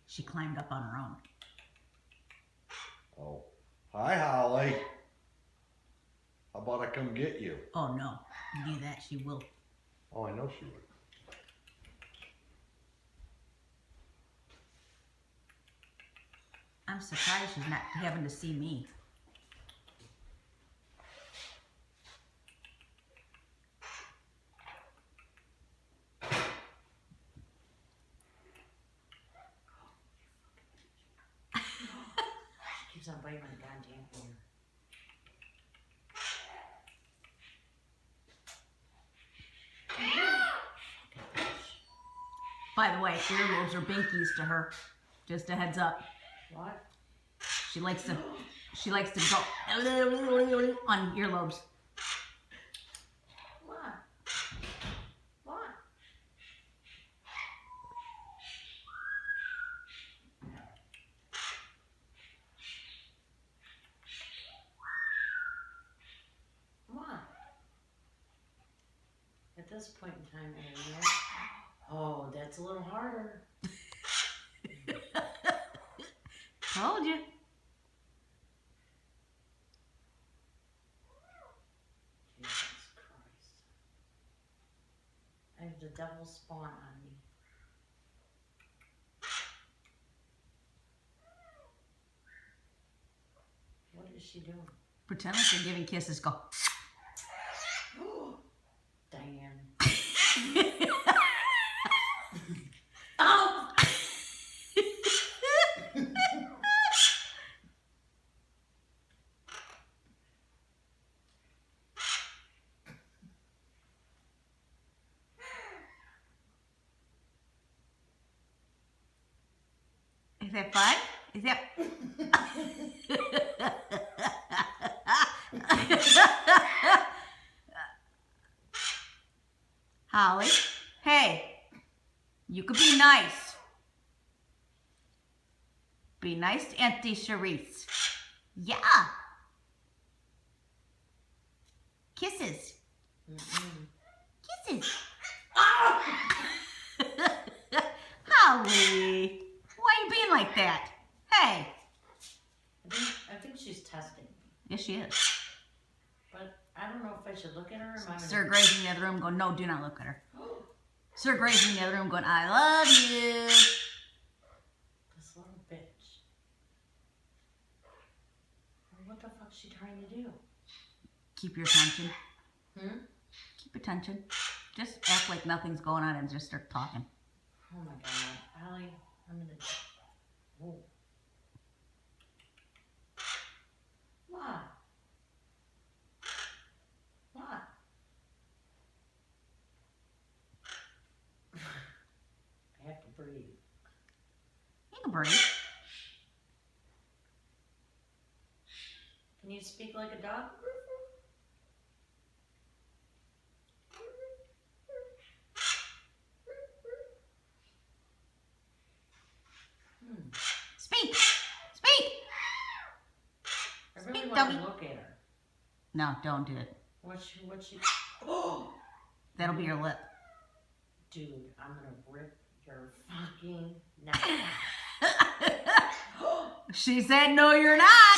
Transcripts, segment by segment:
She climbed up on her own. Oh. Hi, Holly. How about I come get you? Oh, no. You do that, she will. Oh, I know she would. I'm surprised she's not having to see me. Keeps on biting my goddamn ear. By the way, earlobes are binkies to her. Just a heads up. What? She likes to go on earlobes. What? What? What? At this point in time, anyway. Oh, that's a little harder. Told you. Jesus Christ. I have the devil spawn on me. What is she doing? Pretend like you're giving kisses. Go. Diane. Oh! Is that fun? Is that... Holly, hey, you could be nice. Be nice to Auntie Cherisse. Yeah. Kisses. Kisses. Oh! Holly, why are you being like that? Hey. I think she's testing me. Yes, she is. But I don't know if I should look at her or am I Sir Gray's in the other room going, no, do not look at her. Sir Gray's in the other room going, I love you. This little bitch. What the fuck's she trying to do? Keep your attention. Hmm? Keep attention. Just act like nothing's going on and just start talking. Oh my god. Allie, I'm gonna... Whoa. What? What? I have to breathe. You can breathe. Can you speak like a dog? Speak. Speak. I really Speak, want dummy. to look at her. No, don't do it. What's she? Oh! That'll be your lip. Dude, I'm gonna rip your fucking neck. She said, no, you're not.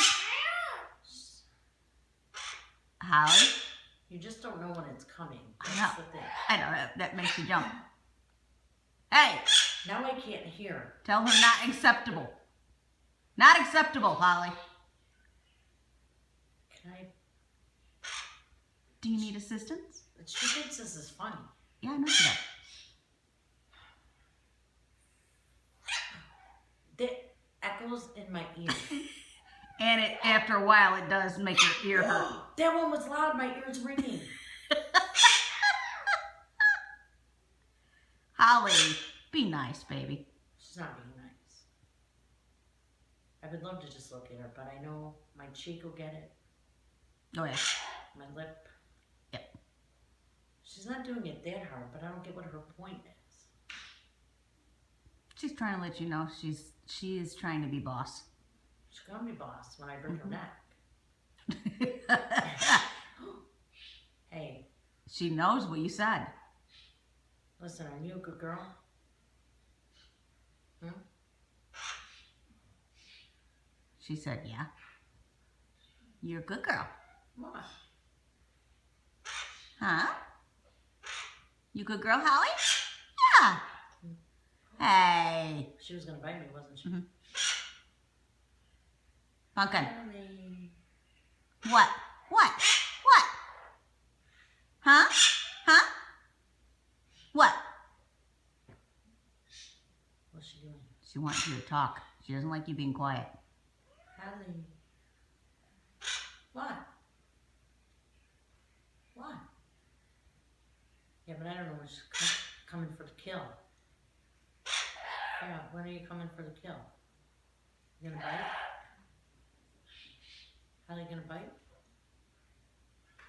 Holly? You just don't know when it's coming. I That's know. the thing. I know, that makes you jump. Hey, Now I can't hear. tell her not acceptable. Not acceptable, Holly. Can I? Do you need assistance? She thinks this is funny. Yeah, I know she does. That echoes in my ear. And after a while, it does make your ear hurt. That one was loud. My ear's ringing. Holly, be nice, baby. She's not being nice. I would love to just look at her, but I know my cheek will get it. Oh, yeah. My lip. Yep. She's not doing it that hard, but I don't get what her point is. She's trying to let you know she is trying to be boss. She's gonna be boss when I break her neck. Hey, She knows what you said. listen, are you a good girl? Hmm? She said, yeah. You're a good girl. What? Huh? You good girl, Holly? Yeah. Hey. She was gonna bite me, wasn't she? Mm-hmm. Pumpkin. Holly. What? What? What? Huh? Huh? What? What's she doing? She wants you to talk. She doesn't like you being quiet. Holly. What? What? Yeah, but I don't know when she's coming for the kill. Yeah, when are you coming for the kill? You gonna bite? Holly gonna bite?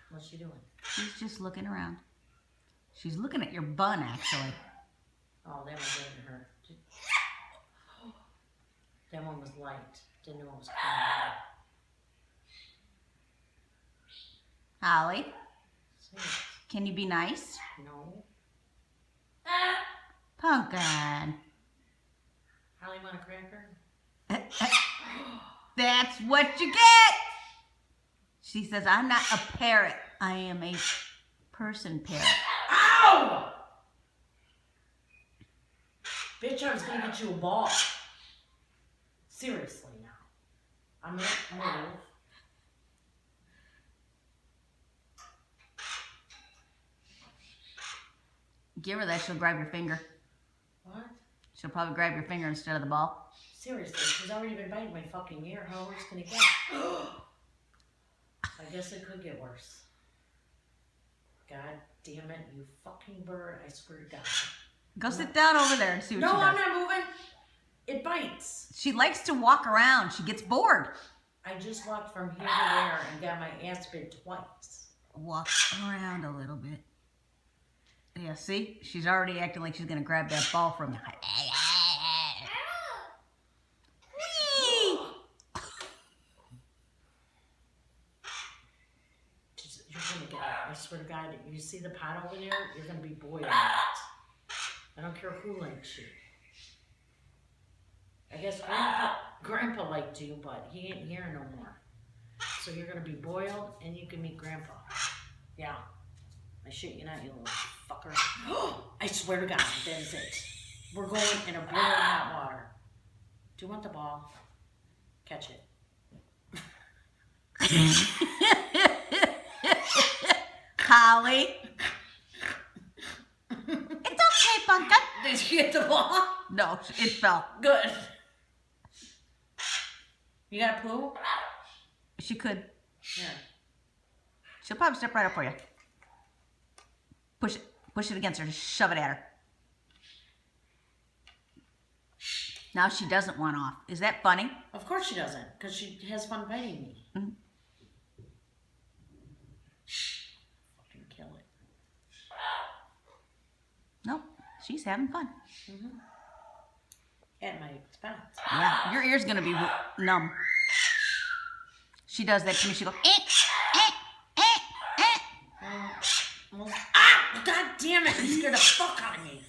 What's she doing? She's just looking around. She's looking at your bun, actually. Oh, that one didn't hurt. That one was light. Didn't know it was coming. Holly, Serious. can you be nice? No. Pumpkin. Holly want a cracker? That's what you get. She says, I'm not a parrot. I am a person parrot. Ow! Bitch, I was gonna get you a ball. Seriously now. I'm gonna move. Give her that, she'll grab your finger. What? She'll probably grab your finger instead of the ball. Seriously, she's already been biting my fucking ear. How worse can it get? I guess it could get worse. God damn it, you fucking bird. I swear to God. Go sit down over there and see what No, she does. I'm not moving. It bites. She likes to walk around. She gets bored. I just walked from here to there and got my ass bit twice. Walk around a little bit. Yeah, see? She's already acting like she's going to grab that ball from you. Whee! You're gonna get it. I swear to God, you see the pot over there? You're gonna be boiling it. I don't care who likes you. I guess Grandpa liked you, but he ain't here no more. So you're gonna be boiled and you can meet Grandpa. Yeah. I shit you not, you little fucker. I swear to God, that is it. We're going in a boiling hot water. Do you want the ball? Catch it. Holly. It's okay, Pumpkin. Did you get the ball? No, it fell. Good. You got a poo? She could. Yeah. She'll probably step right up for you. Push it. Push it against her. Just shove it at her. Now she doesn't want off. Is that funny? Of course she doesn't, because she has fun biting me. Mm-hmm. Fucking kill it. Nope. She's having fun. Mm-hmm. At my expense. Yeah. Your ear's going to be numb. She does that to me. She goes, Ah! God damn it! You scared the fuck out of me.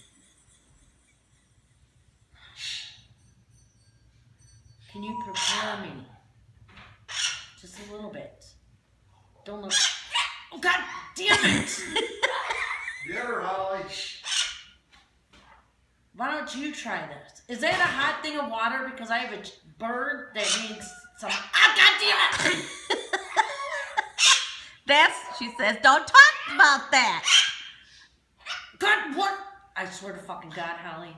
Can you prepare me? Just a little bit. Don't look. Oh, God damn it! Get her, Holly. Why don't you try this? Is that a hot thing of water? Because I have a bird that needs some. Ah, God damn it! she says, don't talk about that. God, what? I swear to fucking God, Holly.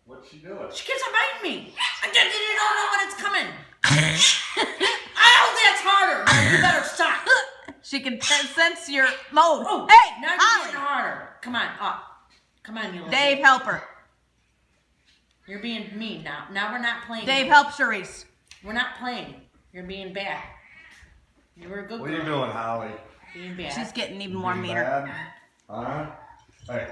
What's she doing? She keeps on biting me. I don't know when it's coming. Ow, that's harder. Now you better stop. She can sense your mode. Oh, hey, now you're Holly. getting harder. Come on, up. Come on, you little Dave, bitch. help her. You're being mean now. Now we're not playing. Dave, help Cherisse. We're not playing. You're being bad. You were a good What girl. are you doing, Holly? Being bad. She's getting even more Being meaner. bad? Huh? Hey.